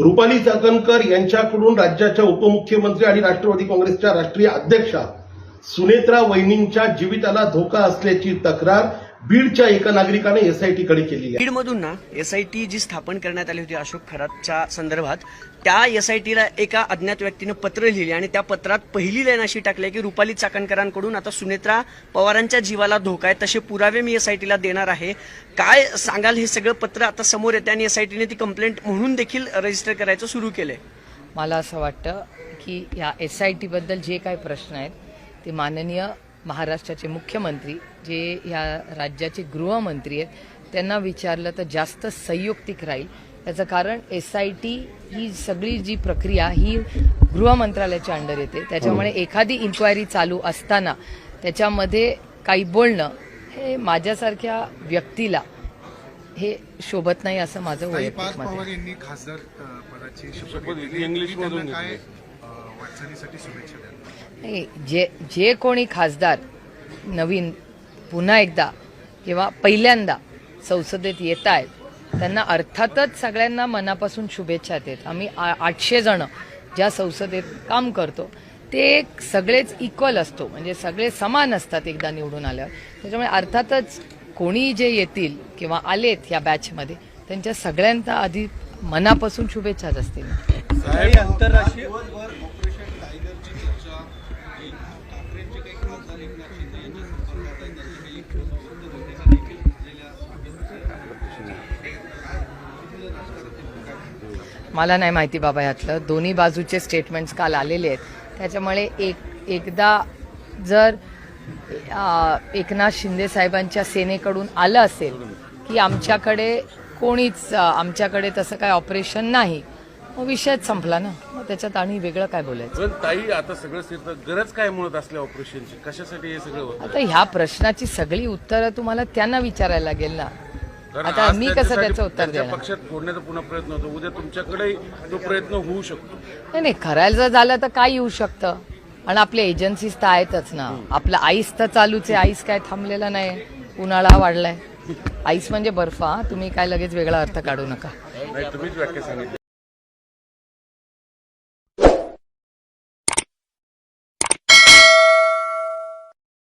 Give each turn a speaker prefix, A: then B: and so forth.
A: रुपाली चाकणकर यांच्याकडून राज्याच्या उपमुख्यमंत्री आणि राष्ट्रवादी काँग्रेसच्या राष्ट्रीय अध्यक्षा सुनेत्रा वहिनींच्या जीविताला धोका असल्याची तक्रार बीडच्या एका नागरिकाने एसआयटीकडे केली आहे।
B: बीडमधून ना एसआयटी जी स्थापन करण्यात आली होती अशोक खरातच्या संदर्भात, त्या एसआयटीला एका अज्ञात व्यक्तीने पत्र लिहिले आणि त्या पत्रात पहिली लाईन अशी टाकली की रुपाली चाकणकरांकडून आता सुनेत्रा पवारांच्या जीवाला धोका आहे, तसे पुरावे मी एसआयटीला देणार आहे। काय सांगाल? हे सगळं पत्र आता समोर येते आणि एसआयटीने ती कंप्लेंट म्हणून देखील रजिस्टर करायचं सुरू केलंय।
C: मला असं वाटतं की या एसआयटी बद्दल जे काही प्रश्न आहेत ते माननीय महाराष्ट्राचे मुख्यमंत्री, जे या राज्याचे गृहमंत्री आहेत, त्यांना विचारलं तर जास्त संयुक्तिक राहील। त्याचं कारण एसआयटी ही सगळी जी प्रक्रिया ही गृहमंत्रालयाच्या अंडर येते, त्याच्यामुळे एखादी इन्क्वायरी चालू असताना त्याच्यामध्ये काही बोलणं हे माझ्यासारख्या व्यक्तीला हे शोभत नाही असं माझं वैयक्तिक मत आहे।
D: यांनी खासदार पदाची शपथ इंग्लिशमधून काय वाटचालीसाठी शुभेच्छा द्या।
C: जे कोणी खासदार नवीन पुन्हा एकदा किंवा पहिल्यांदा संसदेत येत आहेत त्यांना अर्थातच सगळ्यांना मनापासून शुभेच्छा देत। आम्ही 800 जण ज्या संसदेत काम करतो ते सगळेच इक्वल असतो, म्हणजे सगळे समान असतात एकदा निवडून आल्यावर। त्याच्यामुळे अर्थातच कोणी जे येतील किंवा आलेत या बॅचमध्ये त्यांच्या सगळ्यांना आधी मनापासून शुभेच्छाच असतील।
B: आंतरराष्ट्रीय
C: मला नाही माहिती बाबा यातलं, दोन्ही बाजूचे स्टेटमेंट्स काल आलेले आहेत। त्याच्यामुळे एकदा जर एकनाथ शिंदे साहेबांच्या सेनेकडून आलं असेल की आमच्याकडे तसं काय ऑपरेशन नाही, मग विषयच संपला ना, मग त्याच्यात आणि वेगळं काय बोलायचं।
E: पण ताई, आता सगळं गरज काय म्हणत असल्या ऑपरेशनची, कशासाठी हे सगळं होतं?
C: आता ह्या प्रश्नाची सगळी उत्तरं तुम्हाला त्यांना विचारायला लागेल ना, आता मी कसं त्याचं उत्तर देणार?
E: पक्षात फोडण्याचा पुन्हा प्रयत्न होतो, उद्या तुमच्याकडे तो प्रयत्न होऊ शकतो।
C: नाही, करायला झालं तर काय येऊ शकतं, आणि आपल्या एजन्सीज तर आहेतच ना। आपलं आईस तर चालूच आहे, आईस काय थांबलेला नाही, उन्हाळा वाढलाय। आईस म्हणजे बर्फ, तुम्ही काय लगेच वेगळा अर्थ काढू नका।
E: नाही, तुम्हीच व्याख्या सांगितली।